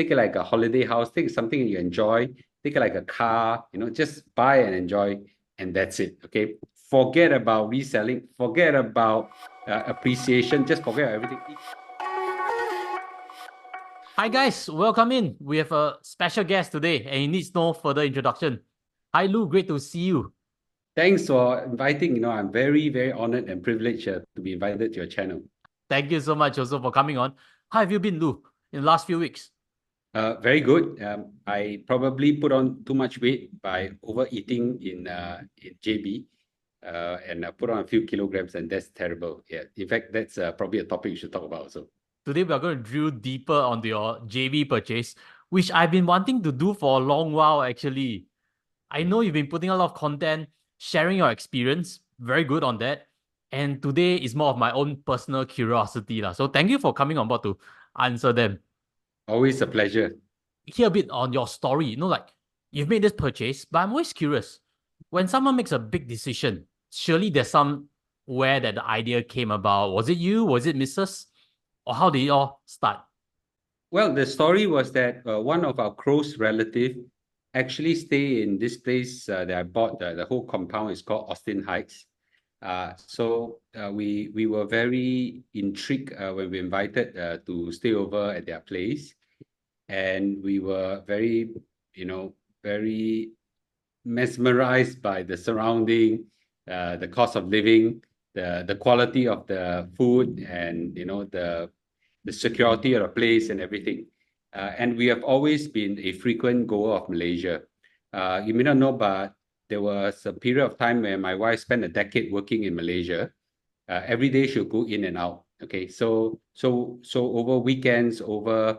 take it like a holiday house, take something you enjoy, take it like a car, just buy and enjoy, and that's it, okay? Forget about reselling, forget about appreciation, just forget everything. Hi guys, welcome in. We have a special guest today and he needs no further introduction. Hi Lou, great to see you. Thanks for inviting. I'm very, very honored and privileged to be invited to your channel. Thank you so much also for coming on. How have you been, Lou, in the last few weeks? Very good. I probably put on too much weight by overeating in JB, and I put on a few kilograms, and that's terrible. Yeah, in fact, that's probably a topic you should talk about also. Today we are going to drill deeper on your JB purchase, which I've been wanting to do for a long while actually. I know you've been putting a lot of content, sharing your experience, very good on that. And today is more of my own personal curiosity. So thank you for coming on board to answer them. Always a pleasure. Hear a bit on your story. Like you've made this purchase, but I'm always curious. When someone makes a big decision, surely there's somewhere that the idea came about. Was it you? Was it Mrs.? Or how did it all start? Well, the story was that one of our close relative actually stay in this place that I bought. The whole compound is called Austin Heights. So we were very intrigued when we invited to stay over at their place. And we were very, very mesmerized by the surrounding, the cost of living, the quality of the food, and the security of the place and everything. And we have always been a frequent goer of Malaysia. You may not know, but there was a period of time where my wife spent a decade working in Malaysia. Every day she'll go in and out. Okay, so over weekends, over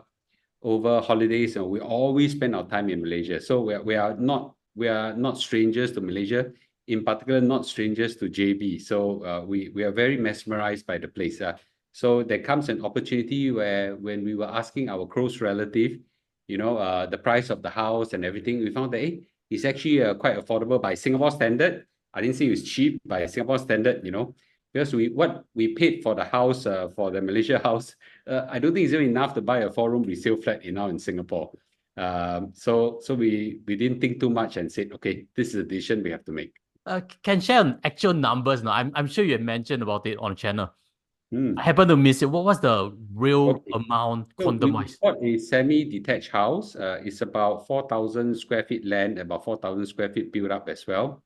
holidays, and we always spend our time in Malaysia. So we are not strangers to Malaysia, in particular not strangers to JB. So we are very mesmerized by the place. So there comes an opportunity where when we were asking our close relative, the price of the house and everything, we found that it's actually quite affordable by Singapore standard. I didn't say it was cheap by Singapore standard, because what we paid for the house, for the Malaysia house, I don't think it's even enough to buy a 4-room resale flat now in Singapore. So we didn't think too much and said, okay, this is a decision we have to make. Can share actual numbers now. I'm sure you had mentioned about it on the channel. I happen to miss it. What was the real amount quantum-wise? We bought a semi-detached house. It's about 4,000 square feet land, about 4,000 square feet built up as well.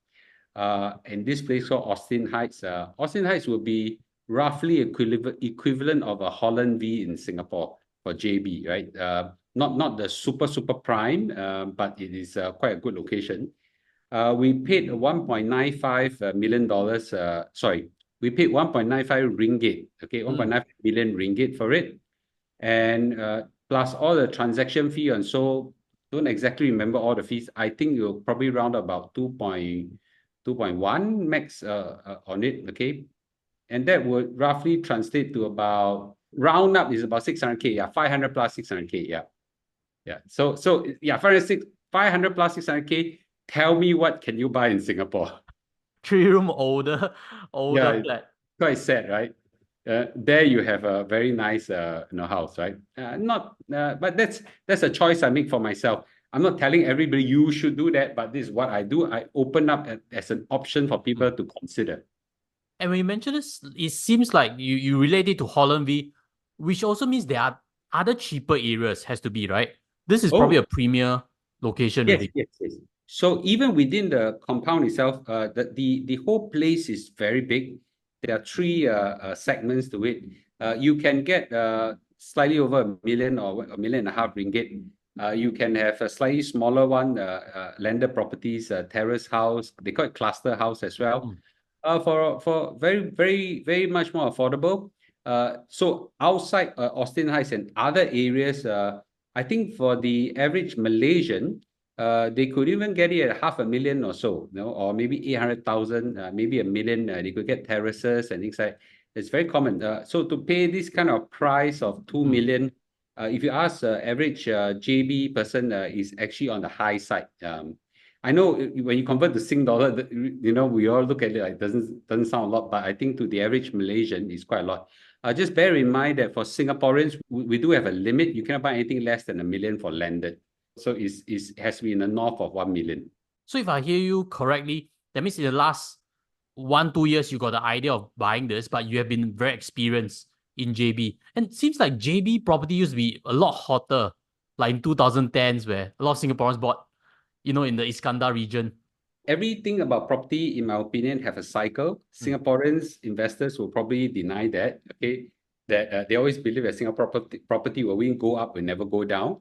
And this place called Austin Heights. Austin Heights will be roughly equivalent of a Holland V in Singapore for JB, right? Not the super prime, but it is quite a good location. We paid $1.95 million. Sorry, we paid 1.95 ringgit. Okay, 1.95 million ringgit for it, and plus all the transaction fee, and so don't exactly remember all the fees. I think you'll probably round about 2.1 max on it. Okay, and that would roughly translate to about, round up is about 600k. Yeah, 500 plus 600k. Yeah. So yeah, 500 plus 600k. Tell me, what can you buy in Singapore? 3-room older flat. Quite sad, right? There you have a very nice house, right? But that's a choice I make for myself. I'm not telling everybody you should do that, but this is what I do. I open up as an option for people to consider. And when you mention this, it seems like you relate it to Holland V, which also means there are other cheaper areas, has to be, right? This is probably a premier location. Yes, really. Yes. So even within the compound itself, the whole place is very big. There are 3 segments to it. You can get slightly over $1 million or $1.5 million ringgit. You can have a slightly smaller one, landed properties, terrace house. They call it cluster house as well. For very, very, very much more affordable. So outside Austin Heights and other areas, I think for the average Malaysian, they could even get it at $500,000 or so, or maybe 800,000, maybe $1 million. They could get terraces and things like. It's very common. So to pay this kind of price of 2 million, if you ask average JB person, is actually on the high side. I know when you convert to Sing dollar, we all look at it like doesn't sound a lot, but I think to the average Malaysian, it's quite a lot. Just bear in mind that for Singaporeans, we do have a limit. You cannot buy anything less than 1 million for landed. So it has to be in the north of 1 million. So if I hear you correctly, that means in the last 1-2 years, you got the idea of buying this, but you have been very experienced in JB. And it seems like JB property used to be a lot hotter, like in 2010s, where a lot of Singaporeans bought, in the Iskandar region. Everything about property, in my opinion, have a cycle. Singaporeans investors will probably deny that, okay? That they always believe that Singapore property will go up, will never go down.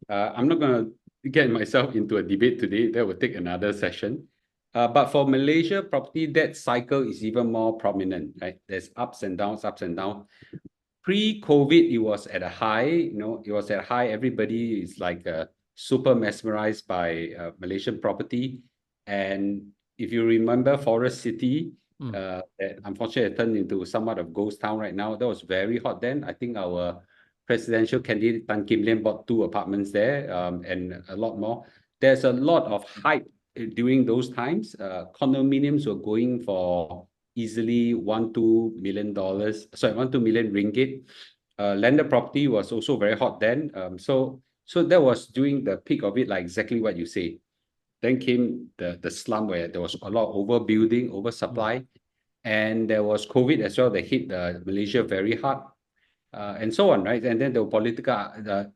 I'm not going to get myself into a debate today. That will take another session. But for Malaysia property, that cycle is even more prominent, right? There's ups and downs, ups and downs. Pre-COVID, it was at a high, it was at a high. Everybody is like super mesmerized by Malaysian property. And if you remember Forest City, that unfortunately turned into somewhat of ghost town right now. That was very hot then. I think our presidential candidate Tan Kim Lian bought 2 apartments there, and a lot more. There's a lot of hype during those times. Condominiums were going for easily $1-2 million. Sorry, 1-2 million ringgit. Landed property was also very hot then. So that was during the peak of it, like exactly what you say. Then came the slump where there was a lot of overbuilding, oversupply, and there was COVID as well that hit Malaysia very hard, and so on, right? And then there were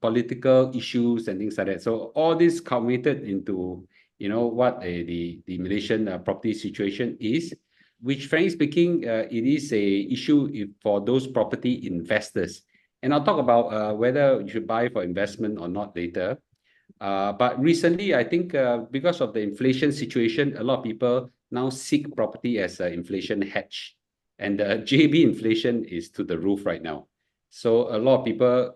political issues and things like that. So all this culminated into what the Malaysian property situation is, which frankly speaking, it is a issue for those property investors. And I'll talk about whether you should buy for investment or not later. But recently, I think because of the inflation situation, a lot of people now seek property as an inflation hedge. And the JB inflation is to the roof right now. So a lot of people,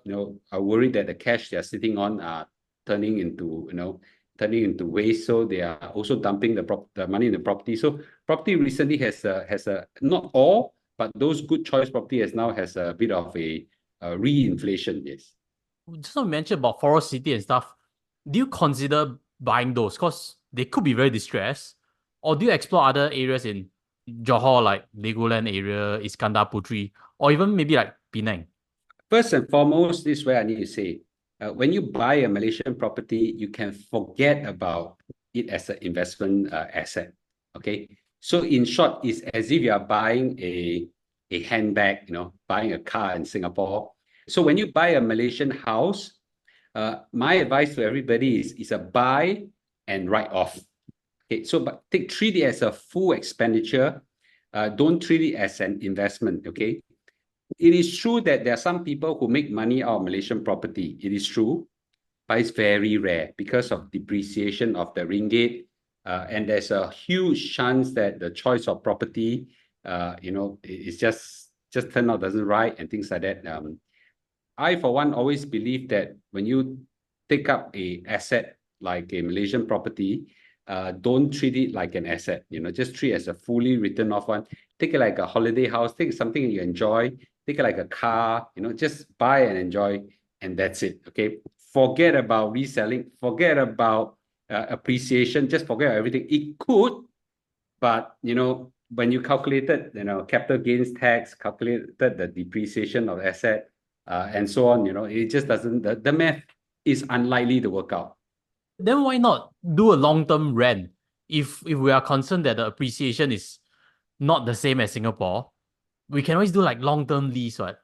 are worried that the cash they're sitting on are turning into waste. So they are also dumping the money in the property. So property recently has a not all, but those good choice property has a bit of a reinflation. Yes. Just now you mentioned about Forest City and stuff. Do you consider buying those? Because they could be very distressed. Or do you explore other areas in Johor, like Legoland area, Iskandar Putri, or even maybe like Penang? First and foremost, this is where I need to say, when you buy a Malaysian property, you can forget about it as an investment asset. Okay. So in short, it's as if you are buying a handbag, buying a car in Singapore. So when you buy a Malaysian house, my advice to everybody is a buy and write off. Okay, so but treat it as a full expenditure. Don't treat it as an investment. Okay, it is true that there are some people who make money out of Malaysian property. It is true, but it's very rare because of depreciation of the ringgit. And there's a huge chance that the choice of property, is just turn out doesn't right and things like that. I, for one, always believe that when you take up a asset like a Malaysian property, don't treat it like an asset. Just treat it as a fully written off one. Take it like a holiday house. Take something you enjoy. Take it like a car. Just buy and enjoy, and that's it. Okay. Forget about reselling. Forget about appreciation. Just forget everything. It could, but when you calculated, capital gains tax, calculated the depreciation of asset, and so on, it just doesn't. The math is unlikely to work out. Then why not do a long-term rent? If we are concerned that the appreciation is not the same as Singapore, we can always do like long-term lease, right?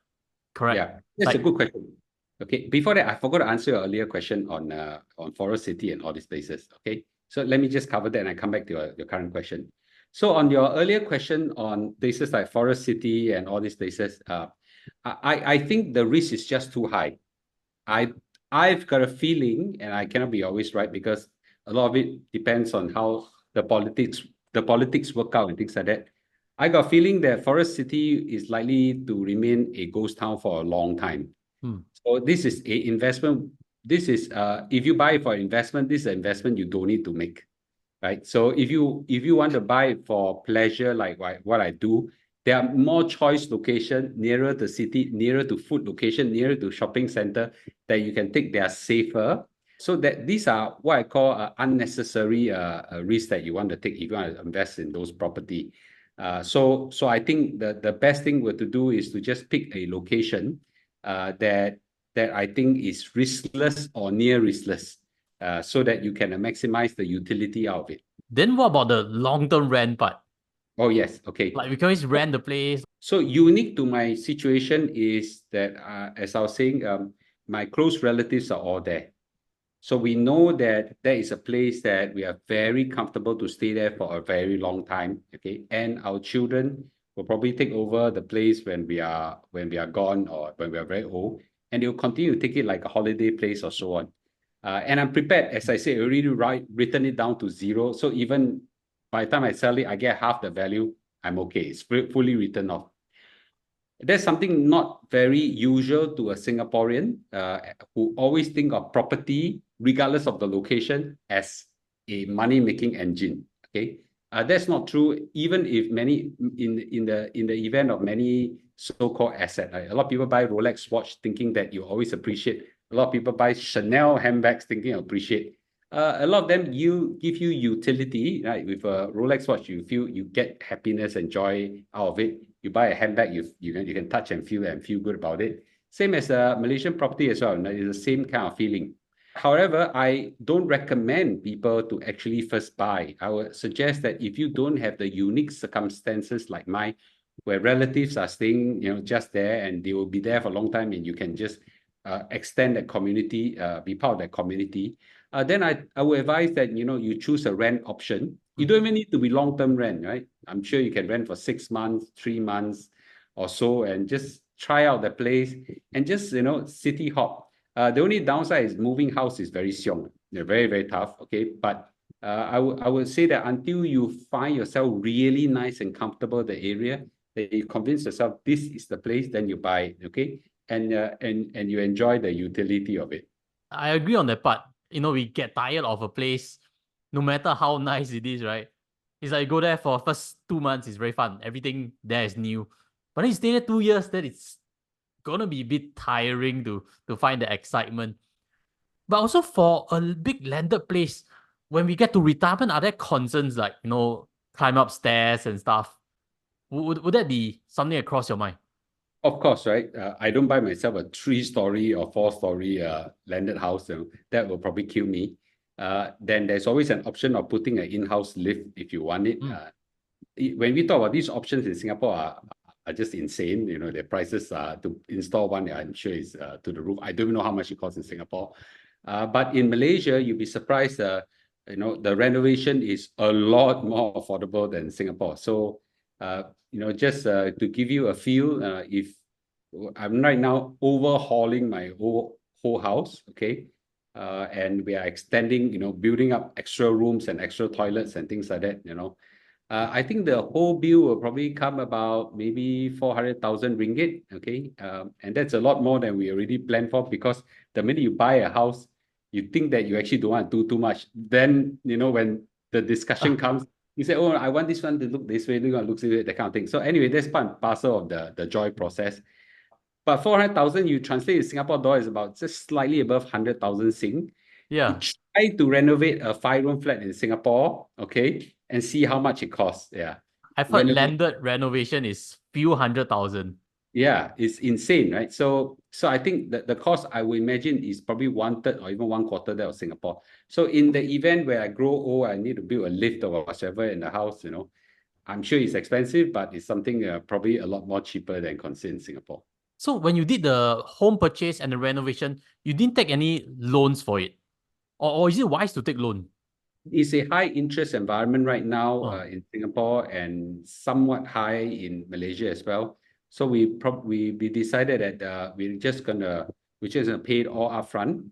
Correct. Yeah, that's a good question. Okay, before that, I forgot to answer your earlier question on Forest City and all these places. Okay, so let me just cover that and I come back to your current question. So on your earlier question on places like Forest City and all these places, I think the risk is just too high. I've got a feeling, and I cannot be always right because a lot of it depends on how the politics work out and things like that. I got a feeling that Forest City is likely to remain a ghost town for a long time. So this is a investment. This is if you buy for investment, this is an investment you don't need to make, right? So if you want to buy for pleasure, like what I do, there are more choice location nearer the city, nearer to food location, nearer to shopping center that you can take. They are safer. So that these are what I call unnecessary risks that you want to take if you want to invest in those property. So I think the best thing to do is to just pick a location that I think is riskless or near riskless, so that you can maximize the utility out of it. Then what about the long-term rent part? Oh yes, okay. Like we can always rent the place. So unique to my situation is that, as I was saying, my close relatives are all there. So we know that there is a place that we are very comfortable to stay there for a very long time, okay? And our children will probably take over the place when we are gone or when we are very old, and they'll continue to take it like a holiday place or so on. And I'm prepared, as I say, already written it down to zero. So even by the time I sell it, I get half the value. I'm okay. It's fully written off. That's something not very usual to a Singaporean who always think of property, regardless of the location, as a money-making engine. Okay, that's not true. Even if many in the event of many so-called asset, right? A lot of people buy Rolex watch thinking that you always appreciate. A lot of people buy Chanel handbags thinking appreciate. A lot of them give you utility, right? With a Rolex watch, you feel you get happiness and joy out of it. You buy a handbag, you can touch and feel good about it. Same as a Malaysian property as well. It's the same kind of feeling. However, I don't recommend people to actually first buy. I would suggest that if you don't have the unique circumstances like mine, where relatives are staying, just there, and they will be there for a long time, and you can just extend that community, be part of that community, then I would advise that you choose a rent option. You don't even need to be long-term rent, right? I'm sure you can rent for 6 months, 3 months or so, and just try out the place and just city hop. The only downside is moving house is very xiong. They're very, very tough. Okay, but I would say that until you find yourself really nice and comfortable the area, that you convince yourself this is the place, then you buy it. Okay, and you enjoy the utility of it. I agree on that part. We get tired of a place, no matter how nice it is, right? It's like you go there for first 2 months, it's very fun. Everything there is new. But then you stay there 2 years, then it's gonna be a bit tiring to find the excitement. But also for a big landed place, when we get to retirement, are there concerns like, climb up stairs and stuff? Would that be something across your mind? Of course, right? I don't buy myself a 3-story or 4-story landed house. That will probably kill me. Then there's always an option of putting an in-house lift if you want it. When we talk about these options in Singapore are just insane. The prices to install one, I'm sure is to the roof. I don't even know how much it costs in Singapore. But in Malaysia, you'll be surprised. The renovation is a lot more affordable than Singapore. So, just to give you a feel, if I'm right now overhauling my whole house, okay, and we are extending, building up extra rooms and extra toilets and things like that, I think the whole bill will probably come about maybe 400,000 ringgit, okay? And that's a lot more than we already planned for, because the minute you buy a house, you think that you actually don't want to do too much. Then, when the discussion comes, you say, oh, I want this one to look this way, this one looks this way, that kind of thing. So anyway, that's part and parcel of the joy process. But 400,000, you translate in Singapore dollar is about just slightly above 100,000 Sing. Yeah. You try to renovate a 5-room flat in Singapore, okay, and see how much it costs. Yeah. I've heard landed renovation is few 100,000. Yeah, it's insane, right? So I think that the cost, I would imagine, is probably 1/3 or even 1/4 that of Singapore. So in the event where I grow old, I need to build a lift or whatever in the house, I'm sure it's expensive, but it's something probably a lot more cheaper than considered in Singapore. So when you did the home purchase and the renovation, you didn't take any loans for it? Or is it wise to take loan? It's a high interest environment right now in Singapore, and somewhat high in Malaysia as well. So we decided that we're just gonna pay it all upfront.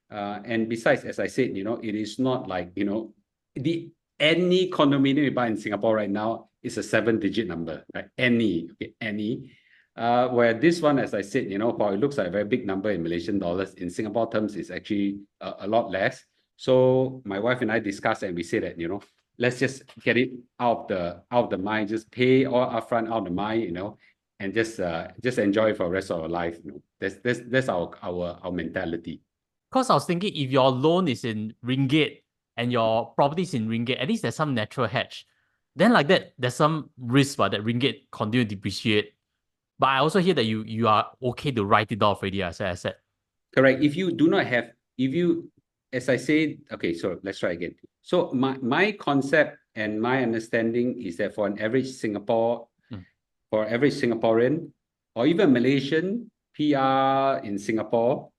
And besides, as I said, it is not like any condominium you buy in Singapore right now is a 7-digit number, right? Any. Where this one, as I said, while it looks like a very big number in Malaysian dollars, in Singapore terms, it's actually a lot less. So my wife and I discussed, and we said that, let's just get it out of the mind, just pay all upfront out of the mind, and just enjoy it for the rest of our life. That's our mentality. Because I was thinking, if your loan is in ringgit and your property is in ringgit, at least there's some natural hedge. Then like that, there's some risk that ringgit continue to depreciate. But I also hear that you are okay to write it off already as an asset. Correct. If you do not have, if you, as I said, okay, so let's try again. So my concept and my understanding is that for an average for average Singaporean or even Malaysian PR in Singapore,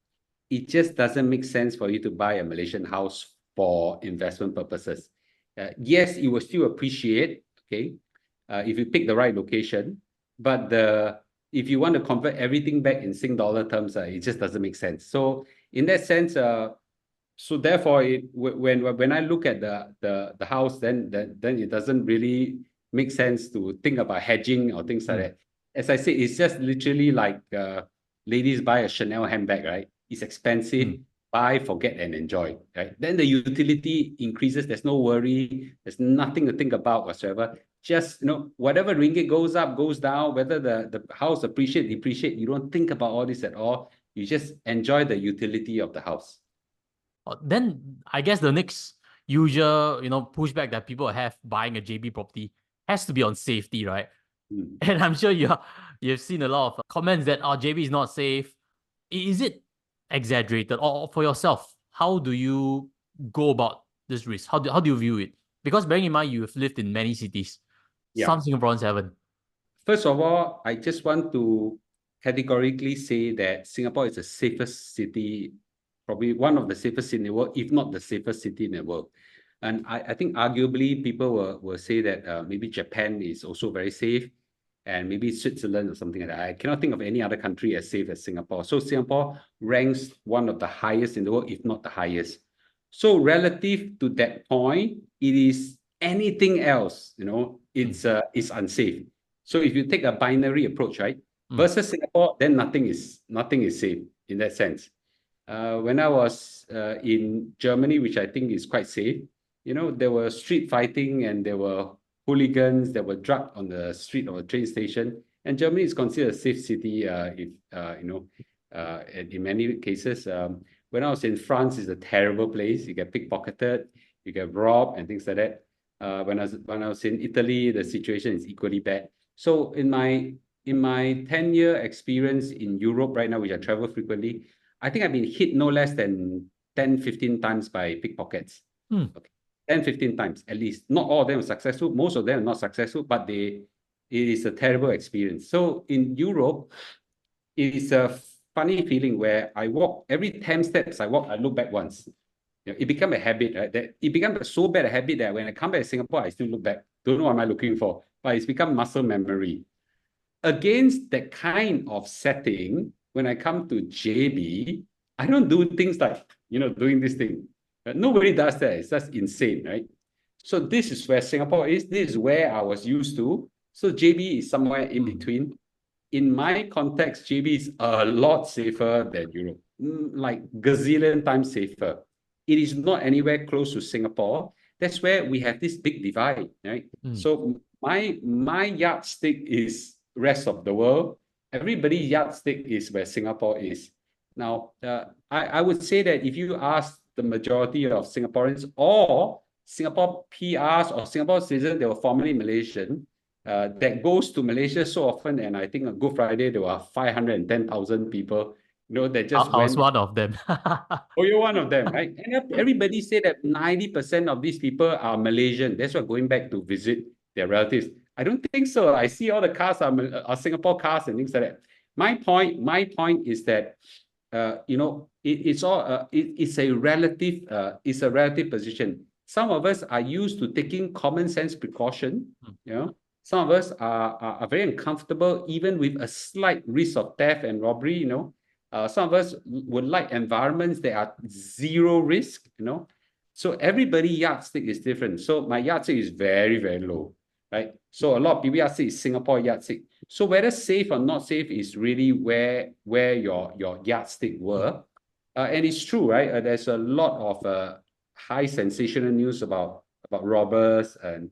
it just doesn't make sense for you to buy a Malaysian house for investment purposes. Yes, it will still appreciate, okay, if you pick the right location, but if you want to convert everything back in Sing dollar terms, it just doesn't make sense. So in that sense, so therefore, when I look at the house, then it doesn't really make sense to think about hedging or things like that. As I said, it's just literally like ladies buy a Chanel handbag, right? It's expensive. Buy, forget, and enjoy, right? Then the utility increases. There's no worry. There's nothing to think about whatsoever. Just, whatever ringgit goes up, goes down, whether the house appreciate, depreciate, you don't think about all this at all. You just enjoy the utility of the house. Then I guess the next usual, pushback that people have buying a JB property has to be on safety, right? And I'm sure you've seen a lot of comments that JB is not safe. Is it exaggerated? Or for yourself, how do you go about this risk? How do you view it? Because bearing in mind you've lived in many cities, some Singaporeans haven't. First of all, I just want to categorically say that Singapore is the safest city, probably one of the safest in the world, if not the safest city in the world. And I think arguably people will say that maybe Japan is also very safe, and maybe Switzerland or something like that. I cannot think of any other country as safe as Singapore. So Singapore ranks one of the highest in the world, if not the highest. So relative to that point, it is anything else, it's unsafe. So if you take a binary approach, right, versus Singapore, then nothing is safe in that sense. When I was in Germany, which I think is quite safe, there were street fighting and there were hooligans that were drugged on the street or a train station. And Germany is considered a safe city, in many cases. When I was in France, it's a terrible place. You get pickpocketed, you get robbed, and things like that. When I was in Italy, the situation is equally bad. So in my 10-year experience in Europe right now, which I travel frequently, I think I've been hit no less than 10, 15 times by pickpockets. Okay. 10, 15 times at least. Not all of them are successful. Most of them are not successful, but it is a terrible experience. So in Europe, it is a funny feeling where I walk, every 10 steps I walk, I look back once. It became a habit, right? That it became so bad a habit that when I come back to Singapore, I still look back. Don't know what am I looking for, but it's become muscle memory. Against that kind of setting, when I come to JB, I don't do things like, doing this thing. Nobody does that. It's just insane, right? So this is where Singapore is. This is where I was used to. So JB is somewhere in between. In my context, JB is a lot safer than Europe, like gazillion times safer. It is not anywhere close to Singapore. That's where we have this big divide, right? So my yardstick is rest of the world. Everybody's yardstick is where Singapore is. Now, I would say that if you ask the majority of Singaporeans or Singapore PRs or Singapore citizens, they were formerly Malaysian, that goes to Malaysia so often, and I think on Good Friday there were 510,000 people, that just I was went. one of them. Oh, you're one of them, right? And everybody say that 90% of these people are Malaysian. That's why going back to visit their relatives. I don't think so. I see all the cars are Singapore cars and things like that. My point is that it's a relative position. Some of us are used to taking common sense precaution. Some of us are very uncomfortable even with a slight risk of theft and robbery. Some of us would like environments that are zero risk. So everybody yardstick is different. So my yardstick is very, very low, right? So a lot of people yardstick is Singapore yardstick. So whether safe or not safe is really where your yardstick were. And it's true, right? There's a lot of high sensational news about robbers and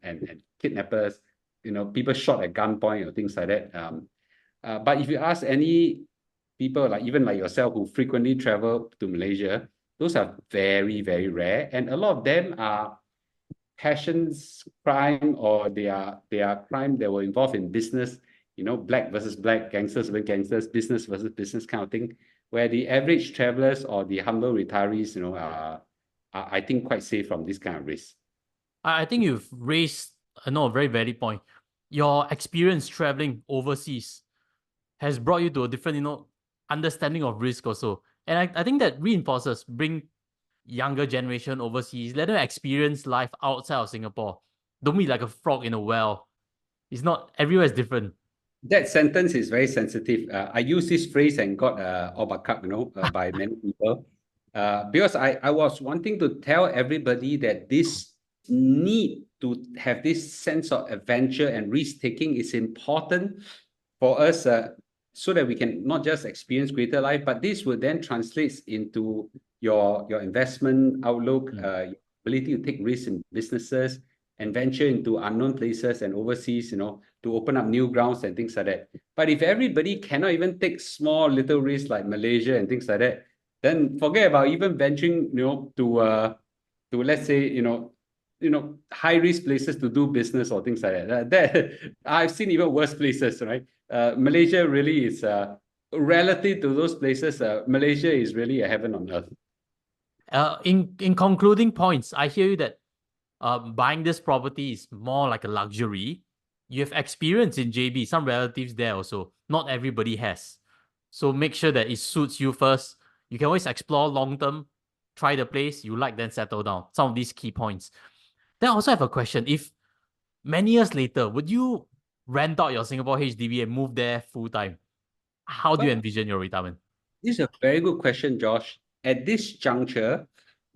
kidnappers, people shot at gunpoint or things like that. But if you ask any people, like even like yourself, who frequently travel to Malaysia, those are very, very rare. And a lot of them are passions crime or they are crime that were involved in business, black versus black, gangsters versus gangsters, business versus business kind of thing, where the average travelers or the humble retirees, are I think quite safe from this kind of risk. I think you've raised a very valid point. Your experience traveling overseas has brought you to a different, understanding of risk also. And I think that reinforces, bring younger generation overseas, let them experience life outside of Singapore. Don't be like a frog in a well. It's not, everywhere is different. That sentence is very sensitive. I use this phrase and got overcut, by many people. Because I was wanting to tell everybody that this need to have this sense of adventure and risk-taking is important for us, so that we can not just experience greater life, but this will then translate into your investment outlook, your ability to take risks in businesses and venture into unknown places and overseas, to open up new grounds and things like that. But if everybody cannot even take small little risks like Malaysia and things like that, then forget about even venturing, to let's say, high risk places to do business or things like that. That I've seen even worse places, right? Malaysia really is, relative to those places, Malaysia is really a heaven on earth. In concluding points, I hear you that buying this property is more like a luxury. You have experience in JB, some relatives there also. Not everybody has. So make sure that it suits you first. You can always explore long-term, try the place you like, then settle down. Some of these key points. Then I also have a question. If many years later, would you rent out your Singapore HDB and move there full-time? How do you envision your retirement? This is a very good question, Josh. At this juncture,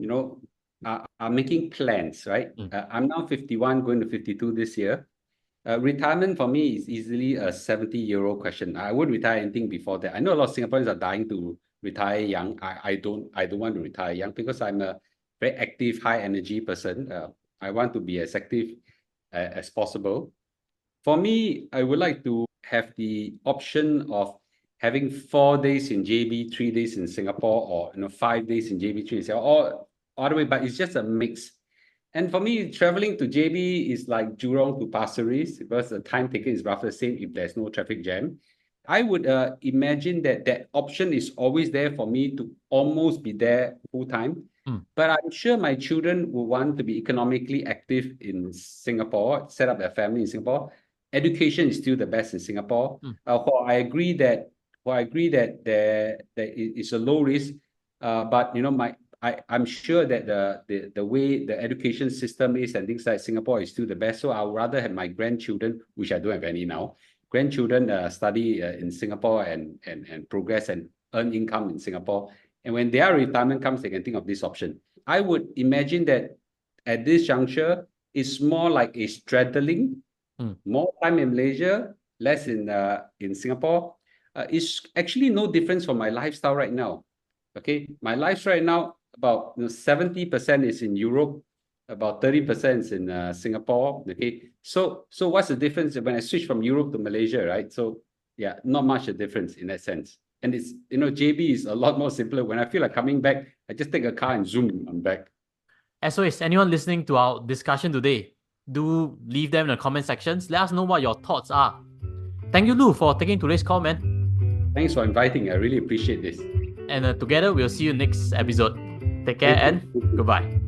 I'm making plans, right? I'm now 51, going to 52 this year. Retirement for me is easily a 70-year-old question. I wouldn't retire anything before that. I know a lot of Singaporeans are dying to retire young. I don't want to retire young because I'm a very active, high energy person. I want to be as active as possible. For me, I would like to have the option of having 4 days in JB, 3 days in Singapore, or 5 days in JB, 3 in Singapore, or all the way, but it's just a mix. And for me, traveling to JB is like Jurong to Pasir Ris because the time taken is roughly the same if there's no traffic jam. I would imagine that option is always there for me to almost be there full time. But I'm sure my children will want to be economically active in Singapore, set up their family in Singapore. Education is still the best in Singapore. I agree that there is a low risk, but I'm sure that the way the education system is and things like Singapore is still the best. So I would rather have my grandchildren, which I don't have any now, study in Singapore and progress and earn income in Singapore. And when their retirement comes, they can think of this option. I would imagine that at this juncture, it's more like a straddling, more time in Malaysia, less in Singapore. It's actually no difference from my lifestyle right now. Okay, my lifestyle right now, about 70% is in Europe, about 30% is in Singapore. Okay, so what's the difference when I switch from Europe to Malaysia, right? So yeah, not much a difference in that sense. And it's, JB is a lot more simpler. When I feel like coming back, I just take a car and zoom, I'm back. As always, anyone listening to our discussion today, do leave them in the comment sections. Let us know what your thoughts are. Thank you, Lou, for taking today's call, man. Thanks for inviting. I really appreciate this. And together, we'll see you next episode. Take care and goodbye.